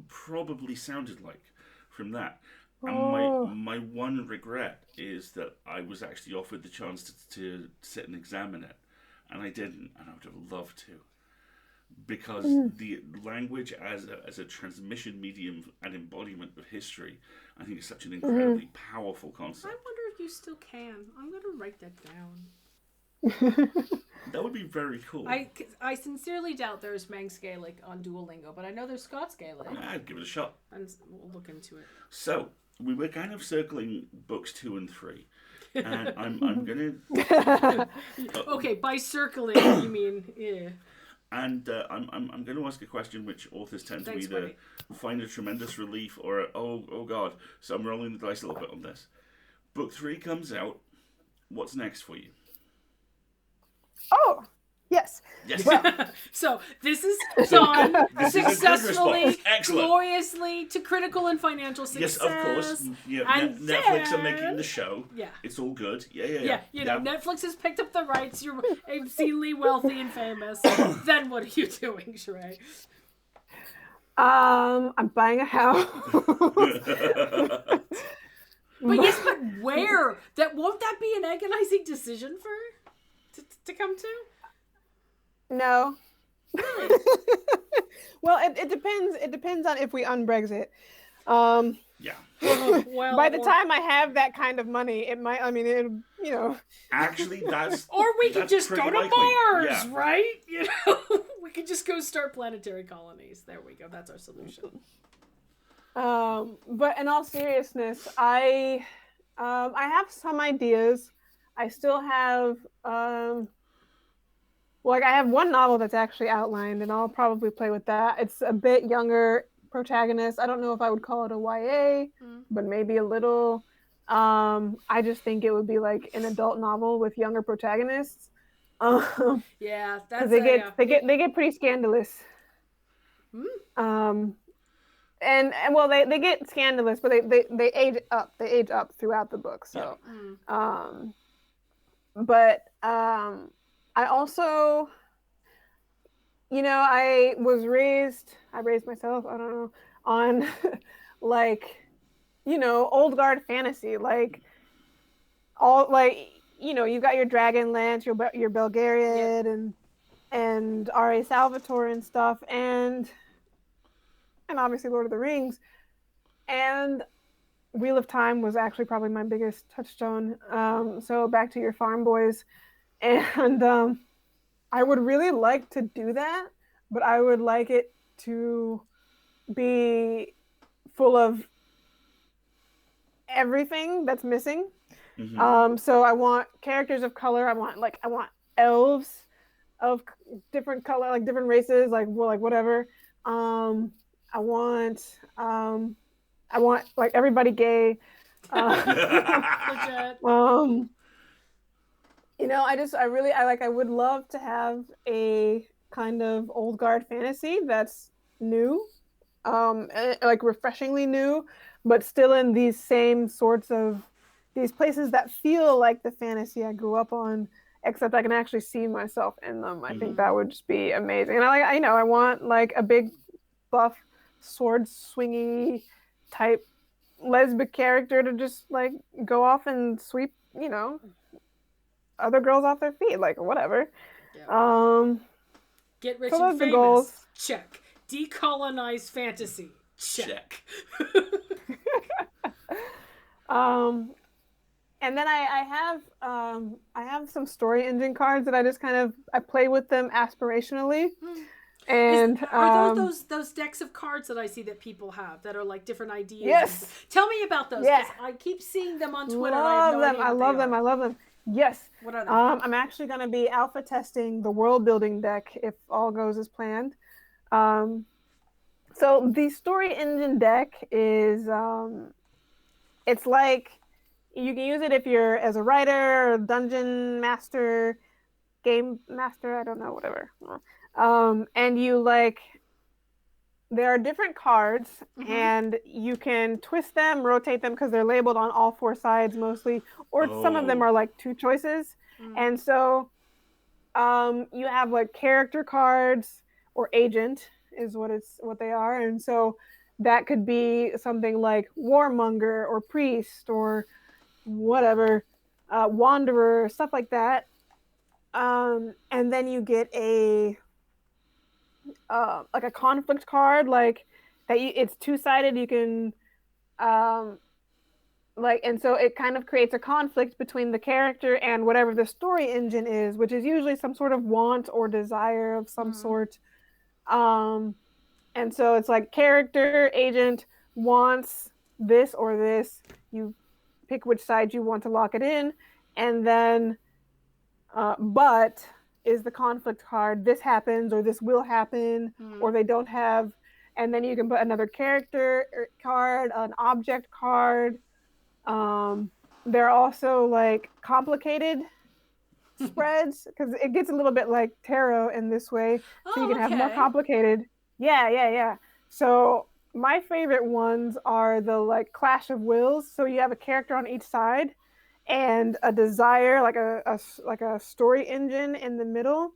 probably sounded like from that. And my one regret is that I was actually offered the chance to sit and examine it, and I didn't, and I would have loved to. Because the language as a transmission medium and embodiment of history, I think is such an incredibly powerful concept. I wonder if you still can. I'm going to write that down. That would be very cool. I sincerely doubt there's Manx Gaelic on Duolingo, but I know there's Scots Gaelic. I'd give it a shot. And we'll look into it. So, we were kind of circling books 2 and 3. And I'm gonna okay, by circling you mean And I'm going to ask a question which authors tend to either find a tremendous relief or oh god, so I'm rolling the dice a little bit on this. Book 3 comes out. What's next for you? Oh, yes. Well, so this is done successfully, gloriously, to critical and financial success. Yes, of course. Yeah, and Netflix are making the show. Yeah. It's all good. Yeah. You know, Netflix has picked up the rights. You're obscenely wealthy and famous. Then what are you doing, Sheree? I'm buying a house. But where? Won't that be an agonizing decision to come to? No. Well, it depends. It depends on if we un-Brexit. Yeah. Well, by the time I have that kind of money, it might. I mean, it. Actually, that's. Or we could just go to likely. Mars, right? We could just go start planetary colonies. There we go. That's our solution. But in all seriousness, I have some ideas. I still have I have one novel that's actually outlined, and I'll probably play with that. It's a bit younger protagonist. I don't know if I would call it a YA, but maybe a little. I just think it would be like an adult novel with younger protagonists. Yeah, that's they get pretty scandalous. And they get scandalous, but they age up. They age up throughout the book. So, I also, I raised myself, I don't know, on old guard fantasy, you've got your Dragonlance, your Belgariad, and R.A. Salvatore and stuff, and obviously Lord of the Rings, and Wheel of Time was actually probably my biggest touchstone. So back to your Farm Boys. And I would really like to do that, but I would like it to be full of everything that's missing. So I want characters of color. I want elves of different color, like different races, whatever. I want like everybody gay. I would love to have a kind of old guard fantasy that's new, like refreshingly new, but still in these same sorts of these places that feel like the fantasy I grew up on, except I can actually see myself in them. I think that would just be amazing. And I want like a big buff sword swingy type lesbic character to just like go off and sweep, other girls off their feet, like whatever. Get rich and famous. Check. Decolonize fantasy. Check. And then I have some story engine cards that I just I play with them aspirationally. And are those decks of cards that I see that people have that are like different ideas? Yes. Tell me about those. Yeah. I keep seeing them on Twitter. I love them. Yes. What are they? I'm actually going to be alpha testing the world building deck if all goes as planned. So the story engine deck is it's like you can use it if you're as a writer, dungeon master, game master, I don't know, whatever. And you there are different cards, and you can twist them, rotate them because they're labeled on all four sides mostly, or some of them are like two choices. And so you have like character cards or agent is what they are. And so that could be something like warmonger or priest or whatever, wanderer, stuff like that. And then you get a conflict card, like that. It's two-sided. You can and so it kind of creates a conflict between the character and whatever the story engine is, which is usually some sort of want or desire of some sort. And so it's like character, agent wants this or this. You pick which side you want to lock it in, and then but is the conflict card. This happens or this will happen, or they don't have. And then you can put another character card, an object card. There are also like complicated spreads because it gets a little bit like tarot in this way. So you can have more complicated. Yeah. So my favorite ones are the like clash of wills. So you have a character on each side and a desire, like a story engine in the middle.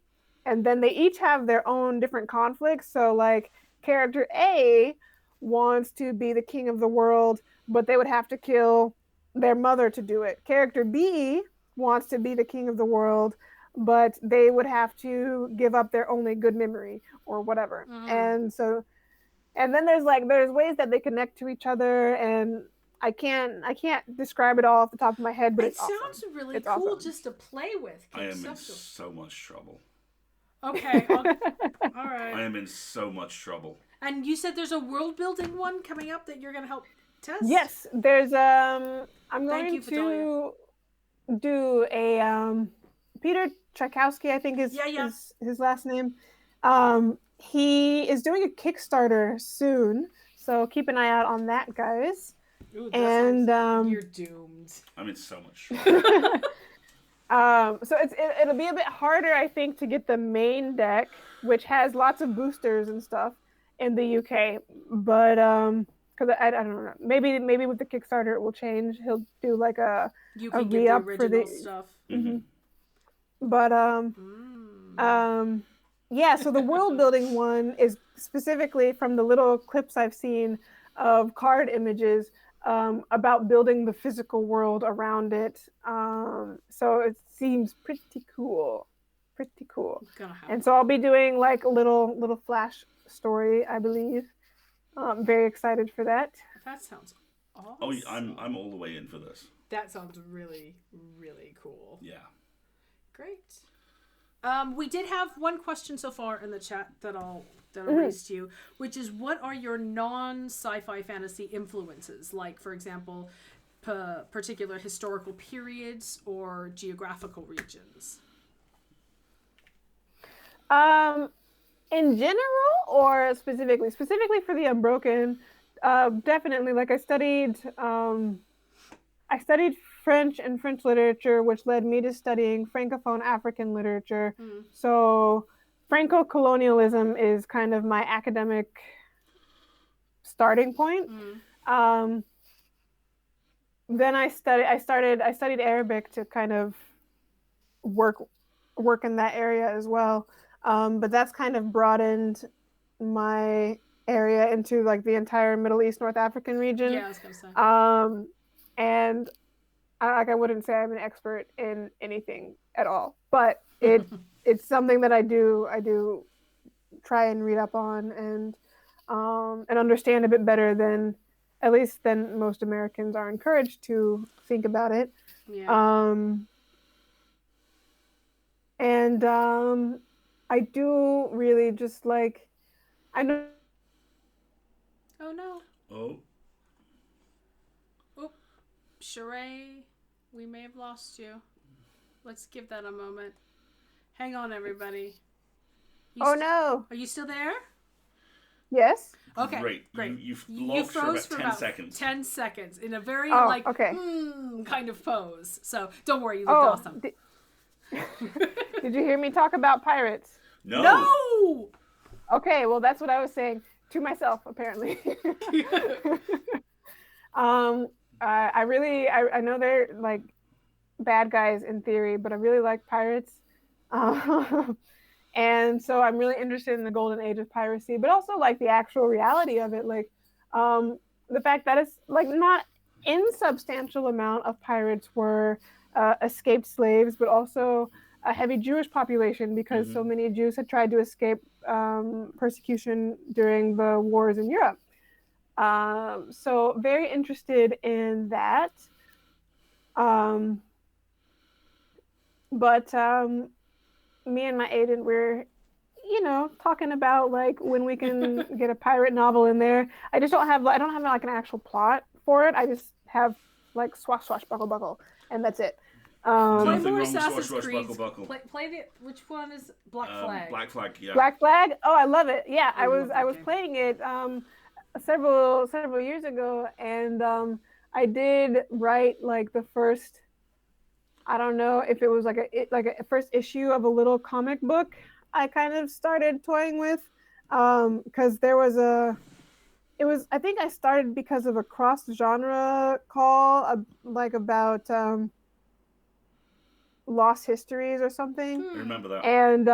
And then they each have their own different conflicts. So like character A wants to be the king of the world, but they would have to kill their mother to do it. Character B wants to be the king of the world, but they would have to give up their only good memory or whatever. And then there's ways that they connect to each other, and I can't describe it all off the top of my head, but it sounds really cool just to play with. I am in so much trouble. Okay, all right. I am in so much trouble. And you said there's a world building one coming up that you're going to help test? Yes, there's I'm going to do a Peter Tchaikovsky, I think is his last name. He is doing a Kickstarter soon, so keep an eye out on that, guys. Ooh, and you're doomed. I'm in so much trouble. So it'll be a bit harder, I think, to get the main deck, which has lots of boosters and stuff in the UK. But because I don't know, maybe with the Kickstarter it will change. He'll do like a re-up for the stuff. But yeah. So the world building one is specifically from the little clips I've seen of card images. About building the physical world around it. So it seems pretty cool. And so I'll be doing like a little flash story, I believe. I'm very excited for that. That sounds awesome. Oh, I'm all the way in for this. That sounds really, really cool. Yeah. Great. We did have one question so far in the chat that I'll raise to you, which is, what are your non-sci-fi fantasy influences? Like, for example, particular historical periods or geographical regions? In general or specifically? Specifically for the Unbroken, definitely. Like I studied French and French literature, which led me to studying Francophone African literature. So Franco-colonialism is kind of my academic starting point. Then I studied Arabic to kind of work in that area as well. But that's kind of broadened my area into like the entire Middle East, North African region. Yeah, I was gonna say. And I wouldn't say I'm an expert in anything at all, but it's something that I do try and read up on and understand a bit better than, at least than most Americans are encouraged to think about it. Yeah. And I do really just like, I know. Oh no. Oh. Oop. Sheree, we may have lost you. Let's give that a moment. Hang on, everybody. No. Are you still there? Yes. Okay. Great. You've logged froze for about 10 seconds. 10 seconds in a very okay. Kind of pose. So don't worry, you looked awesome. Did you hear me talk about pirates? No! Okay, well that's what I was saying to myself apparently. I know they're like bad guys in theory, but I really like pirates. And so I'm really interested in the golden age of piracy, but also like the actual reality of it, like the fact that it's like not insubstantial amount of pirates were escaped slaves, but also a heavy Jewish population because so many Jews had tried to escape persecution during the wars in Europe. So very interested in that. But me and my agent, we're, talking about like when we can get a pirate novel in there. I don't have like an actual plot for it. I just have like swash, swash, buckle, buckle, and that's it. Play Nothing more wrong with Assassin's swash, Creed. buckle. Play the, which one is Black Flag? Black Flag, yeah. Black Flag? Oh, I love it. Yeah, I was game. playing it several years ago, and I did write like the first, I don't know if it was like a first issue of a little comic book I kind of started toying with, because I think I started because of a cross genre call like about lost histories or something. I remember that. And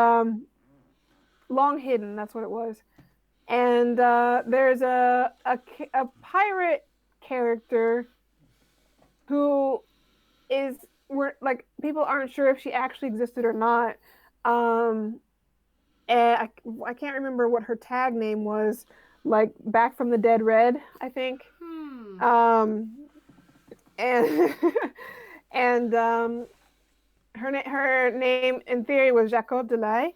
Long Hidden, that's what it was. And there's a pirate character who like people aren't sure if she actually existed or not. And I can't remember what her tag name was, like Back from the Dead Red, I think. And and her name in theory was Jacob Delay,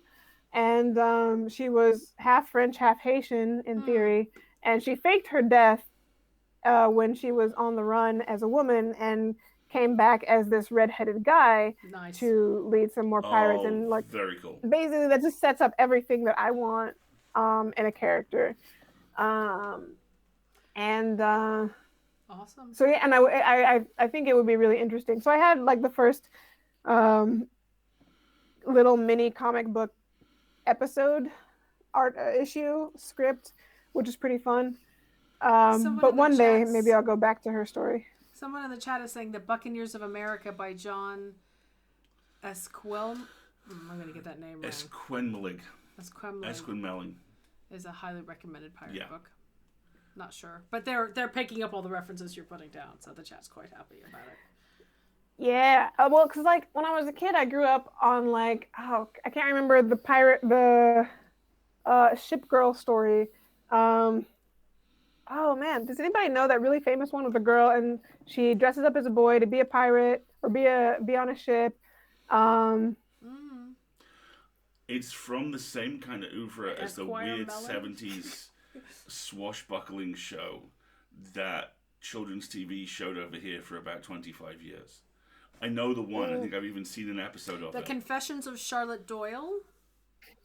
and she was half French, half Haitian in theory, and she faked her death when she was on the run as a woman and came back as this redheaded guy to lead some more pirates. And like, very cool. Basically, that just sets up everything that I want in a character. Awesome. So yeah, and I think it would be really interesting. So I had like the first little mini comic book episode art issue script, which is pretty fun. But one day maybe I'll go back to her story. Someone in the chat is saying The Buccaneers of America by John Esquel. I'm going to get that name wrong. Esquenmeling is a highly recommended pirate book. Not sure, but they're picking up all the references you're putting down, so the chat's quite happy about it. Yeah, well, because like when I was a kid, I grew up on like I can't remember the ship girl story. Oh man, does anybody know that really famous one with a girl and she dresses up as a boy to be a pirate or be on a ship? It's from the same kind of oeuvre as the weird 70s swashbuckling show that children's TV showed over here for about 25 years. I know the one. I think I've even seen an episode of it. The Confessions of Charlotte Doyle?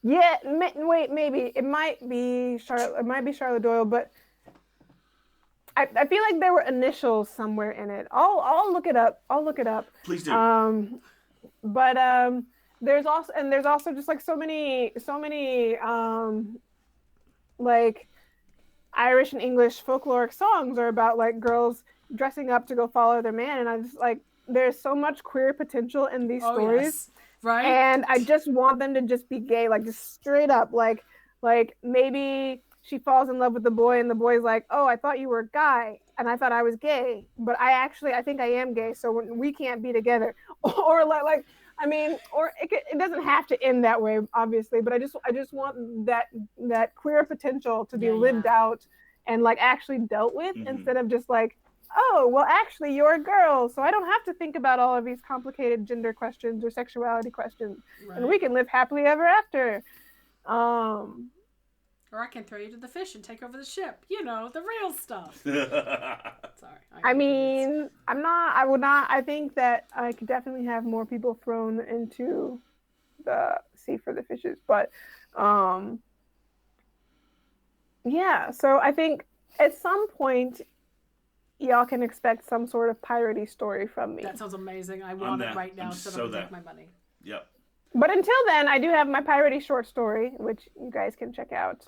Yeah, wait, maybe. It might be Charlotte Doyle, but I feel like there were initials somewhere in it. I'll look it up. Please do. But there's also just like so many like Irish and English folkloric songs are about like girls dressing up to go follow their man, and I just like there's so much queer potential in these stories. Yes. Right. And I just want them to just be gay, like just straight up, like maybe she falls in love with the boy, and the boy's like, oh, I thought you were a guy, and I thought I was gay, but I think I am gay, so we can't be together. Or like I mean, or it doesn't have to end that way, obviously, but I just want that queer potential to be lived out and like actually dealt with, instead of just like, oh, well, actually, you're a girl, so I don't have to think about all of these complicated gender questions or sexuality questions, and we can live happily ever after. Or I can throw you to the fish and take over the ship. You know, the real stuff. Sorry. I mean, I think that I could definitely have more people thrown into the sea for the fishes. But, yeah, so I think at some point, y'all can expect some sort of piratey story from me. That sounds amazing. I want it right now, so don't take my money. Yep. But until then, I do have my piratey short story, which you guys can check out.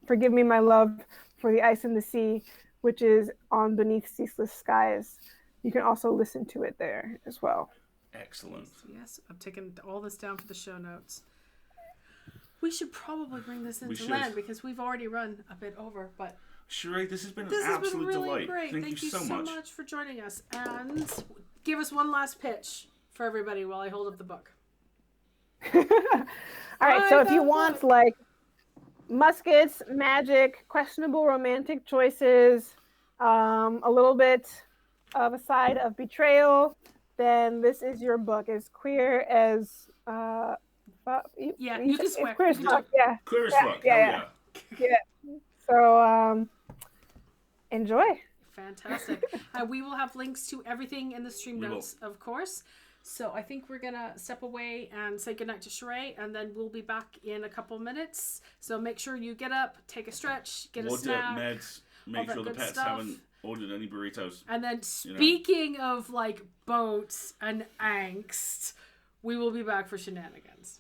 Forgive Me, My Love for the Ice and the Sea, which is on Beneath Ceaseless Skies. You can also listen to it there as well. Excellent. Yes, I'm taking all this down for the show notes. We should probably bring this into land because we've already run a bit over. But Sheree, this has been an absolute delight. Great. Thank you so much for joining us. And give us one last pitch for everybody while I hold up the book. All right, so if you want like muskets, magic, questionable romantic choices, a little bit of a side of betrayal, then this is your book. As queer as you can swear. Queer as fuck, yeah. Queer as fuck. Yeah. So enjoy. Fantastic. We will have links to everything in the stream notes, of course. So I think we're going to step away and say goodnight to Sheree, and then we'll be back in a couple minutes. So make sure you get up, take a stretch, get a snack. Meds, make sure the pets haven't ordered any burritos. And then speaking of like boats and angst, we will be back for shenanigans.